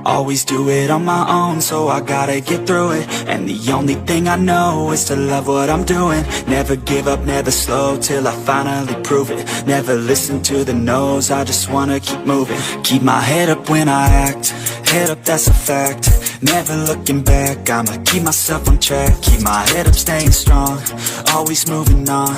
Always do it on my own, so I gotta get through it. And the only thing I know is to love what I'm doing. Never give up, never slow, till I finally prove it. Never listen to the no's, I just wanna keep moving. Keep my head up when I act, head up, that's a fact. Never looking back, I'ma keep myself on track. Keep my head up, staying strong, always moving on.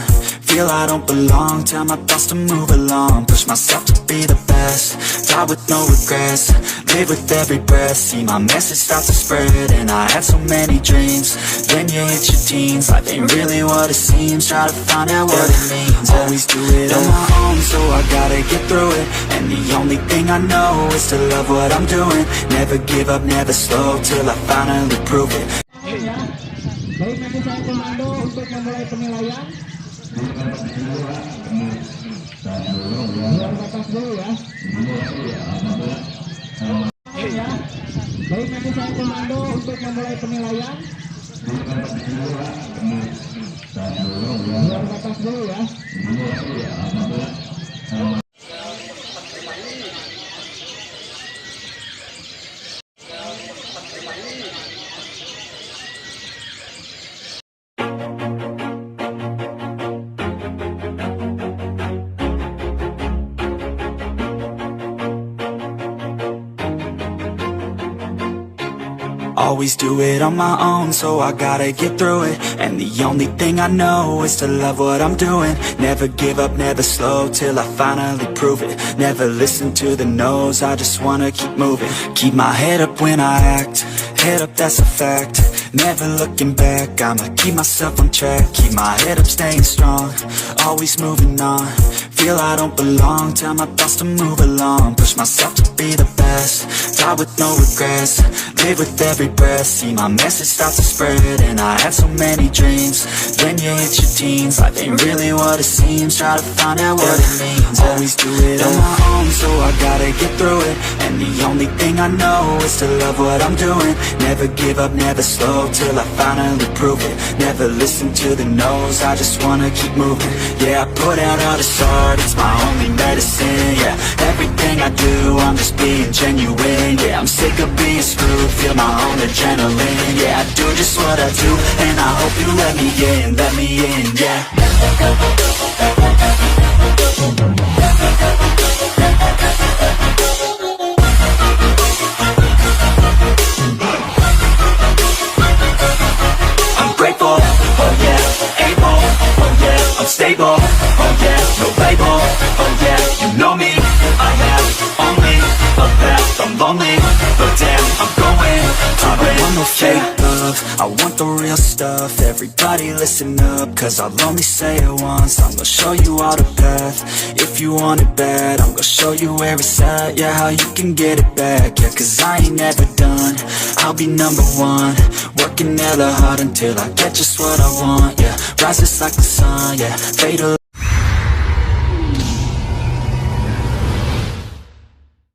Feel I don't belong, tell my thoughts to move along. Push myself to be the best, die with no regrets. Live with every breath, see my message start to spread. And I had so many dreams, then you hit your teens. Life ain't really what it seems, try to find out what it means. Always do it on my own, so I gotta get through it. And the only thing I know is to love what I'm doing. Never give up, never slow, till I finally prove it. Baik, nanti saya komando untuk memulai penilaian. Luar batas dulu ya. Baik, nanti saya komando untuk memulai penilaian. Luar batas dulu ya. Always do it on my own, so I gotta get through it. And the only thing I know is to love what I'm doing. Never give up, never slow, till I finally prove it. Never listen to the no's, I just wanna keep moving. Keep my head up when I act, head up, that's a fact. Never looking back, I'ma keep myself on track. Keep my head up, staying strong, always moving on. Feel I don't belong, tell my thoughts to move along. Push myself to be the best, die with no regrets. Live with every breath, see my message start to spread. And I had so many dreams, then you hit your teens. Life ain't really what it seems, try to find out what it means. Always do it on my own, so I gotta get through it. And the only thing I know is to love what I'm doing. Never give up, never slow, till I finally prove it. Never listen to the no's, I just wanna keep moving. Yeah, I put out all this art, it's my only medicine. Yeah, everything I do, I'm just being genuine. Yeah, I'm sick of being screwed, feel my own adrenaline. Yeah, I do just what I do, and I hope you let me in, yeah. I'm grateful, oh yeah, able, oh yeah, I'm stable, oh yeah, no label, oh yeah, you know me, I have only a path, I'm lonely, but damn, I'm going to I don't want no fake love, I want the real stuff. Everybody listen up, cause I'll only say it once. I'm gonna show you all the path, if you want it bad. I'm gonna show you where it's at, yeah, how you can get it back. Yeah, cause I ain't never done, I'll be number one. Working hella hard until I get just what I want, yeah. Rises like the sun, yeah, fatal.